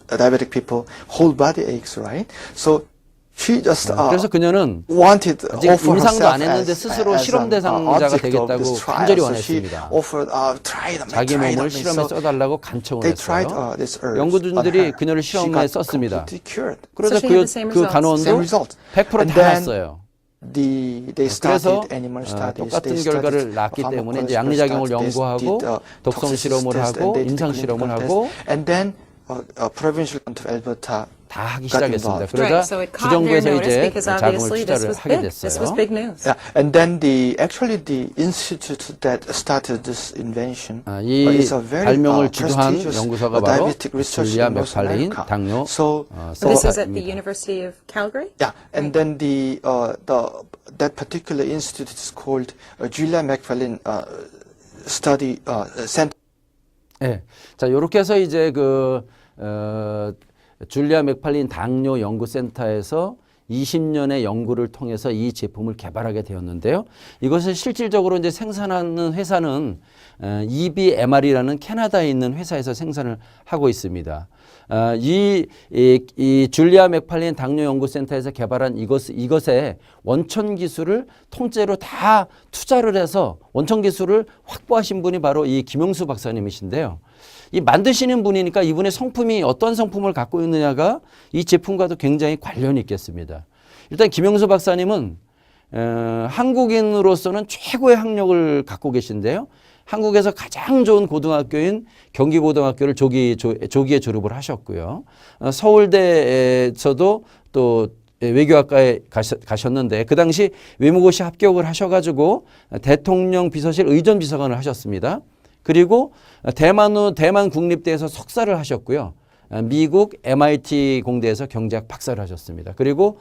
diabetic people whole body aches, right? So she just 그래서 그녀는 wanted 아직 offer 임상도 herself 안 했는데 as 스스로 an 실험 대상자가 object of 되겠다고 this trial. 간절히 So she 원했습니다. offered, try them, 자기 try 몸을 them. 실험에 So 써달라고 간청을 they tried 했어요. this herb on 연구진들이 her. 그녀를 She 실험에 got 썼습니다. completely cured. 그러자 So she had the same 그 results. 간호원도 Same result. 100% And 다 then 났어요. they 그래서 started animal studies. 똑같은 They 결과를 studied 낳기 때문에 이제 pharmacological 양리작용을 studies. 연구하고 They did, 독성 toxicity 실험을 test, 하고 and they did 임상 clinical 실험을 test. 하고 And then provincial of Alberta 다 하기 got 시작했습니다. involved. 그러자 Right, so it caught their 주정부에서 notice 이제 because 자금을 obviously this 투자를 was 하게 big. This was 됐어요. big news. Yeah, and then the institute that started this invention 이 is a very 발명을 주도한 prestigious 연구소가 바로 diabetic research 줄리아 in North 맥팔레인 America. 당뇨 So This is at the 센터입니다. University of Calgary? yeah, and then that particular institute is called Julia McFarlane Study Center. 네. 자, 요렇게 해서 이제 줄리아 맥팔린 당뇨 연구센터에서 20년의 연구를 통해서 이 제품을 개발하게 되었는데요. 이것을 실질적으로 이제 생산하는 회사는 EBMR이라는 캐나다에 있는 회사에서 생산을 하고 있습니다. 이 줄리아 맥팔린 당뇨 연구센터에서 개발한 이것의 원천 기술을 통째로 다 투자를 해서 원천 기술을 확보하신 분이 바로 이 김용수 박사님이신데요. 이 만드시는 분이니까 이분의 성품이 어떤 성품을 갖고 있느냐가 이 제품과도 굉장히 관련이 있겠습니다. 일단 김용수 박사님은 한국인으로서는 최고의 학력을 갖고 계신데요. 한국에서 가장 좋은 고등학교인 경기고등학교를 조기에 졸업을 하셨고요. 서울대에서도 또 외교학과에 가셨는데 그 당시 외무고시 합격을 하셔가지고 대통령 비서실 의전비서관을 하셨습니다. 그리고 대만 국립대에서 석사를 하셨고요. 미국 MIT 공대에서 경제학 박사를 하셨습니다. 그리고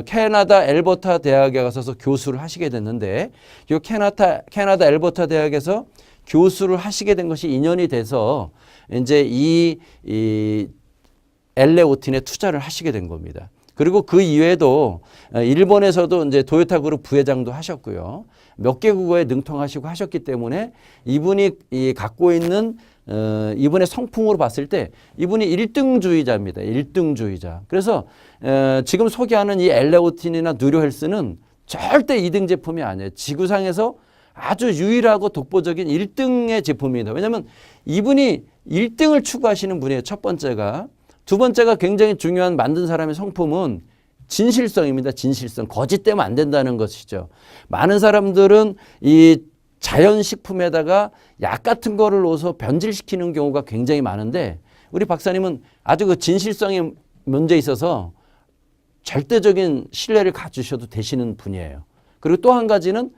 캐나다 엘버타 대학에 가셔서 교수를 하시게 됐는데 이 캐나다 엘버타 대학에서 교수를 하시게 된 것이 인연이 돼서 이제 이 엘레오틴에 투자를 하시게 된 겁니다. 그리고 그 이외에도 일본에서도 이제 도요타 그룹 부회장도 하셨고요. 몇 개 국어에 능통하시고 하셨기 때문에 이분이 갖고 있는 이분의 성품으로 봤을 때 이분이 1등주의자입니다. 1등주의자. 그래서 지금 소개하는 이 엘레오틴이나 누리헬스는 절대 2등 제품이 아니에요. 지구상에서 아주 유일하고 독보적인 1등의 제품입니다. 왜냐하면 이분이 1등을 추구하시는 분이에요. 첫 번째가. 두 번째가 굉장히 중요한 만든 사람의 성품은 진실성입니다. 진실성. 거짓되면 안 된다는 것이죠. 많은 사람들은 이 자연식품에다가 약 같은 거를 넣어서 변질시키는 경우가 굉장히 많은데 우리 박사님은 아주 그 진실성에 문제 있어서 절대적인 신뢰를 가지셔도 되시는 분이에요. 그리고 또 한 가지는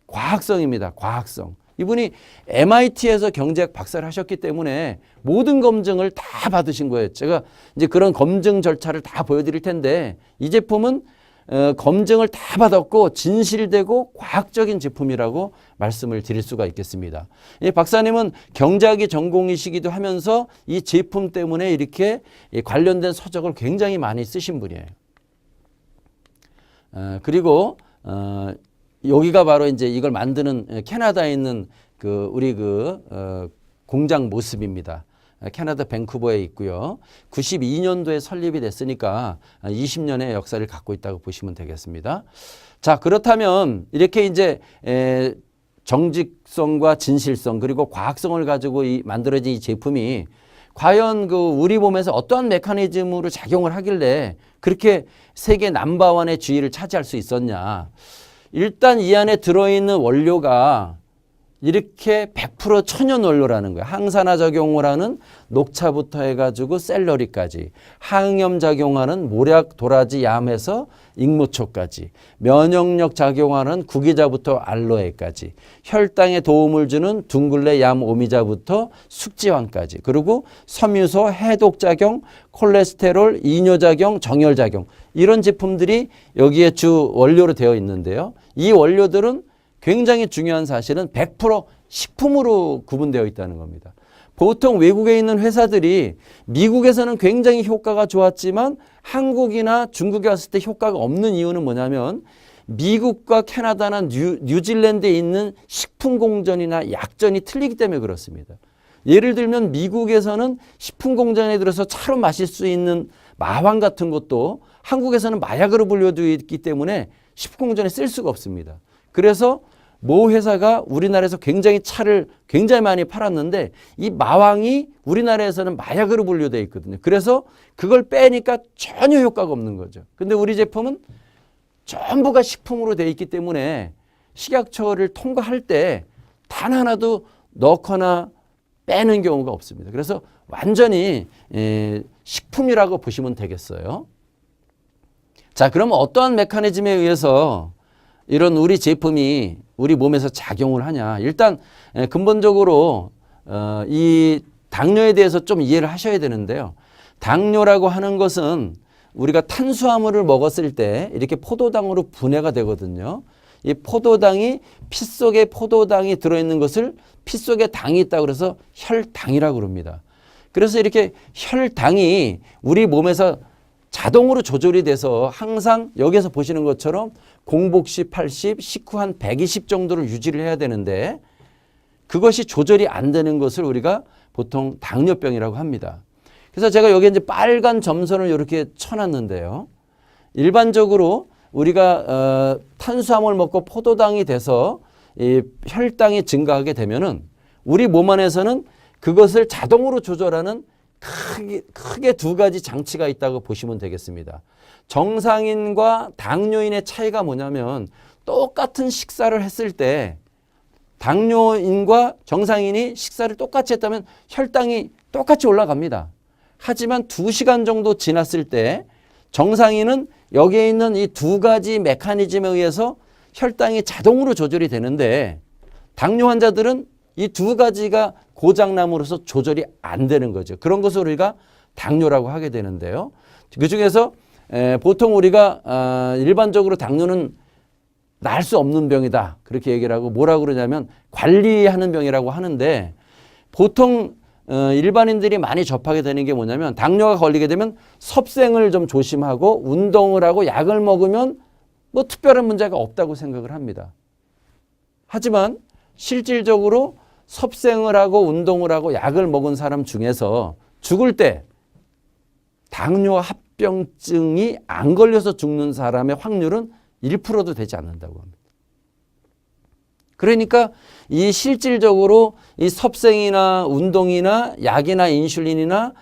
과학성입니다. 과학성. 이분이 MIT에서 경제학 박사를 하셨기 때문에 모든 검증을 다 받으신 거예요. 제가 이제 그런 검증 절차를 다 보여드릴 텐데 이 제품은 검증을 다 받았고 진실되고 과학적인 제품이라고 말씀을 드릴 수가 있겠습니다. 이 박사님은 경제학이 전공이시기도 하면서 이 제품 때문에 이렇게 관련된 서적을 굉장히 많이 쓰신 분이에요. 그리고 여기가 바로 이제 이걸 만드는 캐나다에 있는 우리 공장 모습입니다. 캐나다 밴쿠버에 있고요. 92년도에 설립이 됐으니까 20년의 역사를 갖고 있다고 보시면 되겠습니다. 자, 그렇다면 이렇게 이제 정직성과 진실성 그리고 과학성을 가지고 만들어진 이 제품이 과연 우리 몸에서 어떠한 메커니즘으로 작용을 하길래 그렇게 세계 넘버원의 지위를 차지할 수 있었냐. 일단 이 안에 들어있는 원료가 이렇게 100% 천연 원료라는 거예요. 항산화 작용을 하는 녹차부터 해가지고 샐러리까지, 항염 작용하는 모략, 도라지, 얌에서 익모초까지, 면역력 작용하는 구기자부터 알로에까지, 혈당에 도움을 주는 둥글레, 얌, 오미자부터 숙지황까지, 그리고 섬유소, 해독작용, 콜레스테롤, 이뇨작용, 정혈작용 이런 제품들이 여기에 주 원료로 되어 있는데요. 이 원료들은 굉장히 중요한 사실은 100% 식품으로 구분되어 있다는 겁니다. 보통 외국에 있는 회사들이 미국에서는 굉장히 효과가 좋았지만 한국이나 중국에 왔을 때 효과가 없는 이유는 뭐냐면 미국과 캐나다나 뉴질랜드에 있는 식품 공전이나 약전이 틀리기 때문에 그렇습니다. 예를 들면 미국에서는 식품 공장에 들어서 차로 마실 수 있는 마황 같은 것도 한국에서는 마약으로 분류되어 있기 때문에 식품 공장에 쓸 수가 없습니다. 그래서 모 회사가 우리나라에서 굉장히 차를 굉장히 많이 팔았는데 이 마왕이 우리나라에서는 마약으로 분류되어 있거든요. 그래서 그걸 빼니까 전혀 효과가 없는 거죠. 근데 우리 제품은 전부가 식품으로 되어 있기 때문에 식약처를 통과할 때 단 하나도 넣거나 빼는 경우가 없습니다. 그래서 완전히 식품이라고 보시면 되겠어요. 자, 그러면 어떠한 메커니즘에 의해서 이런 우리 제품이 우리 몸에서 작용을 하냐. 일단 근본적으로 이 당뇨에 대해서 좀 이해를 하셔야 되는데요. 당뇨라고 하는 것은 우리가 탄수화물을 먹었을 때 이렇게 포도당으로 분해가 되거든요. 이 포도당이 피 속에 포도당이 들어있는 것을 피 속에 당이 있다고 그래서 혈당이라고 그럽니다. 그래서 이렇게 혈당이 우리 몸에서 자동으로 조절이 돼서 항상 여기서 보시는 것처럼 공복시 80, 식후 한 120 정도를 유지를 해야 되는데 그것이 조절이 안 되는 것을 우리가 보통 당뇨병이라고 합니다. 그래서 제가 여기 이제 빨간 점선을 이렇게 쳐놨는데요. 일반적으로 우리가 탄수화물 먹고 포도당이 돼서 이 혈당이 증가하게 되면은 우리 몸 안에서는 그것을 자동으로 조절하는 크게 두 가지 장치가 있다고 보시면 되겠습니다. 정상인과 당뇨인의 차이가 뭐냐면 똑같은 식사를 했을 때 당뇨인과 정상인이 식사를 똑같이 했다면 혈당이 똑같이 올라갑니다. 하지만 2시간 정도 지났을 때 정상인은 여기에 있는 이 두 가지 메커니즘에 의해서 혈당이 자동으로 조절이 되는데 당뇨 환자들은 이 두 가지가 고장남으로써 조절이 안 되는 거죠. 그런 것을 우리가 당뇨라고 하게 되는데요. 그중에서 보통 우리가 일반적으로 당뇨는 날 수 없는 병이다. 그렇게 얘기를 하고 뭐라고 그러냐면 관리하는 병이라고 하는데 보통 일반인들이 많이 접하게 되는 게 뭐냐면 당뇨가 걸리게 되면 섭생을 좀 조심하고 운동을 하고 약을 먹으면 뭐 특별한 문제가 없다고 생각을 합니다. 하지만 실질적으로 섭생을 하고 운동을 하고 약을 먹은 사람 중에서 죽을 때 당뇨 합병증이 안 걸려서 죽는 사람의 확률은 1%도 되지 않는다고 합니다. 그러니까 이 실질적으로 이 섭생이나 운동이나 약이나 인슐린이나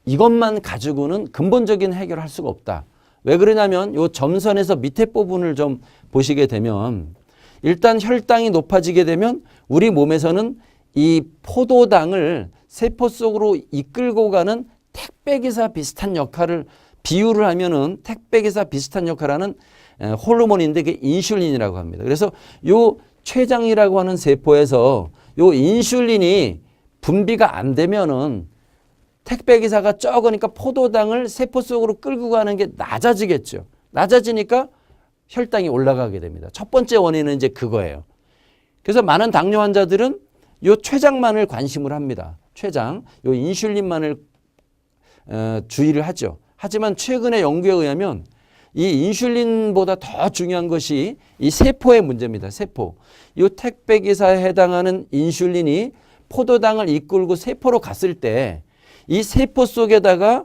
이것만 가지고는 근본적인 해결할 수가 없다. 왜 그러냐면 이 점선에서 밑에 부분을 좀 보시게 되면 일단 혈당이 높아지게 되면 우리 몸에서는 이 포도당을 세포 속으로 이끌고 가는 택배기사 비슷한 역할을 비유를 하면은 택배기사 비슷한 역할을 하는 호르몬인데 그게 인슐린이라고 합니다. 그래서 요 췌장이라고 하는 세포에서 요 인슐린이 분비가 안 되면은 택배기사가 적으니까 포도당을 세포 속으로 끌고 가는 게 낮아지겠죠. 낮아지니까 혈당이 올라가게 됩니다. 첫 번째 원인은 이제 그거예요. 그래서 많은 당뇨 환자들은 요 췌장만을 관심을 합니다. 췌장, 요 인슐린만을 주의를 하죠. 하지만 최근의 연구에 의하면 이 인슐린보다 더 중요한 것이 이 세포의 문제입니다. 세포. 이 택배기사에 해당하는 인슐린이 포도당을 이끌고 세포로 갔을 때 이 세포 속에다가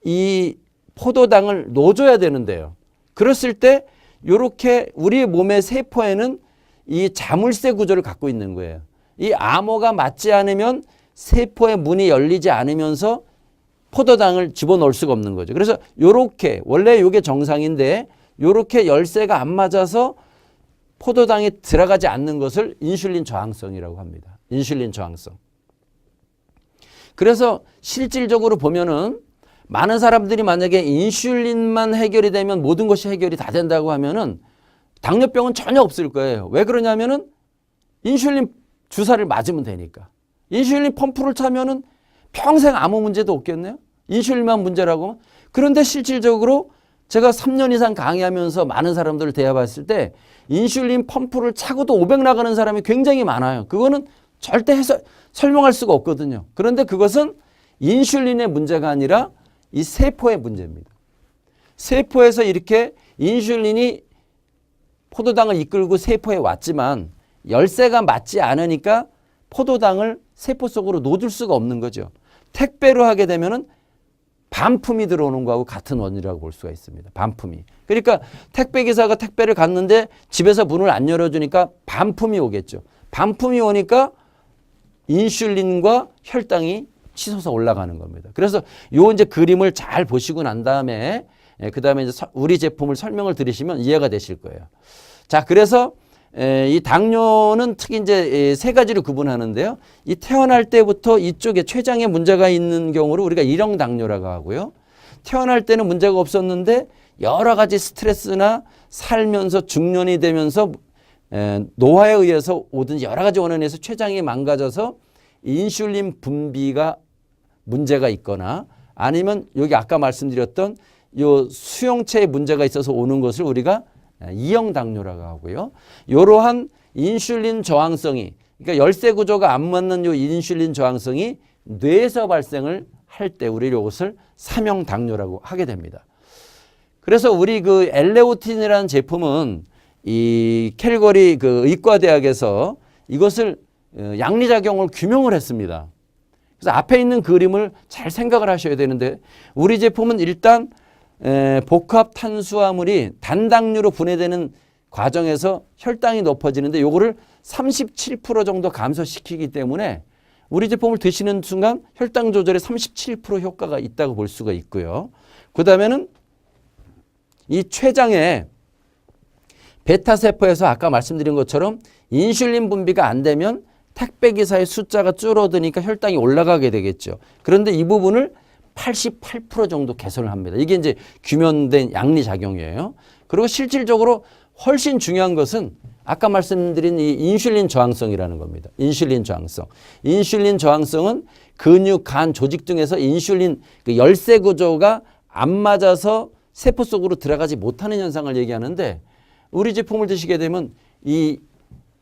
이 포도당을 넣어줘야 되는데요. 그랬을 때 이렇게 우리 몸의 세포에는 이 자물쇠 구조를 갖고 있는 거예요. 이 암호가 맞지 않으면 세포의 문이 열리지 않으면서 포도당을 집어넣을 수가 없는 거죠. 그래서 요렇게 원래 이게 정상인데 요렇게 열쇠가 안 맞아서 포도당이 들어가지 않는 것을 인슐린 저항성이라고 합니다. 인슐린 저항성. 그래서 실질적으로 보면은 많은 사람들이 만약에 인슐린만 해결이 되면 모든 것이 해결이 다 된다고 하면은 당뇨병은 전혀 없을 거예요. 왜 그러냐면은 인슐린 주사를 맞으면 되니까. 인슐린 펌프를 차면은 평생 아무 문제도 없겠네요. 인슐린만 문제라고. 그런데 실질적으로 제가 3년 이상 강의하면서 많은 사람들을 대해봤을 때 인슐린 펌프를 차고도 500 나가는 사람이 굉장히 많아요. 그거는 절대 설명할 수가 없거든요. 그런데 그것은 인슐린의 문제가 아니라 이 세포의 문제입니다. 세포에서 이렇게 인슐린이 포도당을 이끌고 세포에 왔지만 열쇠가 맞지 않으니까 포도당을 세포 속으로 놓을 수가 없는 거죠. 택배로 하게 되면은 반품이 들어오는 거하고 같은 원리라고 볼 수가 있습니다. 반품이. 그러니까 택배 기사가 택배를 갔는데 집에서 문을 안 열어주니까 반품이 오겠죠. 반품이 오니까 인슐린과 혈당이 치솟아 올라가는 겁니다. 그래서 요 이제 그림을 잘 보시고 난 다음에 그 다음에 이제 우리 제품을 설명을 들으시면 이해가 되실 거예요. 자, 그래서 이 당뇨는 특히 이제 세 가지로 구분하는데요. 이 태어날 때부터 이쪽에 췌장에 문제가 있는 경우를 우리가 일형 당뇨라고 하고요. 태어날 때는 문제가 없었는데 여러 가지 스트레스나 살면서 중년이 되면서 노화에 의해서 오든지 여러 가지 원인에 의해서 췌장이 망가져서 인슐린 분비가 문제가 있거나 아니면 여기 아까 말씀드렸던 요 수용체에 문제가 있어서 오는 것을 우리가 이형 당뇨라고 하고요. 이러한 인슐린 저항성이, 그러니까 열쇠 구조가 안 맞는 요 인슐린 저항성이 뇌에서 발생을 할 때 우리 이것을 삼형 당뇨라고 하게 됩니다. 그래서 우리 그 엘레오틴이라는 제품은 이 캘거리 그 의과대학에서 이것을 양리작용을 규명을 했습니다. 그래서 앞에 있는 그림을 잘 생각을 하셔야 되는데 우리 제품은 일단 복합 탄수화물이 단당류로 분해되는 과정에서 혈당이 높아지는데 요거를 37% 정도 감소시키기 때문에 우리 제품을 드시는 순간 혈당 조절에 37% 효과가 있다고 볼 수가 있고요. 그 다음에는 이 췌장에 베타세포에서 아까 말씀드린 것처럼 인슐린 분비가 안 되면 택배기사의 숫자가 줄어드니까 혈당이 올라가게 되겠죠. 그런데 이 부분을 88% 정도 개선을 합니다. 이게 이제 규명된 양리작용이에요. 그리고 실질적으로 훨씬 중요한 것은 아까 말씀드린 이 인슐린 저항성이라는 겁니다. 인슐린 저항성. 인슐린 저항성은 근육, 간, 조직 등에서 인슐린 그 열쇠 구조가 안 맞아서 세포 속으로 들어가지 못하는 현상을 얘기하는데 우리 제품을 드시게 되면 이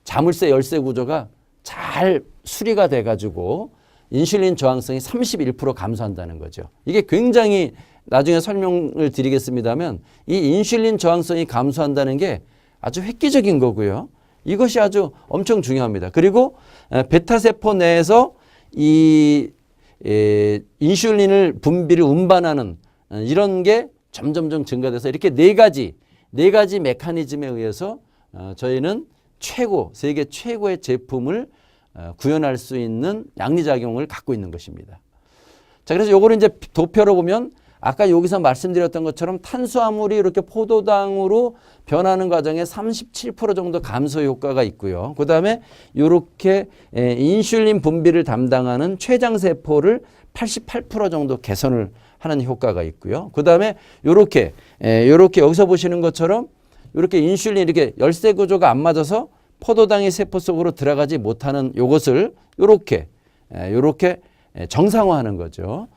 자물쇠 열쇠 구조가 잘 수리가 돼가지고 인슐린 저항성이 31% 감소한다는 거죠. 이게 굉장히 나중에 설명을 드리겠습니다만 이 인슐린 저항성이 감소한다는 게 아주 획기적인 거고요. 이것이 아주 엄청 중요합니다. 그리고 베타세포 내에서 이 인슐린을 분비를 운반하는 이런 게 점점점 증가돼서 이렇게 네 가지 메커니즘에 의해서 저희는 세계 최고의 제품을 구현할 수 있는 양리작용을 갖고 있는 것입니다. 자, 그래서 요거를 이제 도표로 보면 아까 여기서 말씀드렸던 것처럼 탄수화물이 이렇게 포도당으로 변하는 과정에 37% 정도 감소 효과가 있고요. 그 다음에 이렇게 인슐린 분비를 담당하는 췌장세포를 88% 정도 개선을 하는 효과가 있고요. 그 다음에 요렇게 여기서 보시는 것처럼 이렇게 인슐린 이렇게 열쇠 구조가 안 맞아서 포도당이 세포 속으로 들어가지 못하는 요것을 요렇게 정상화하는 거죠.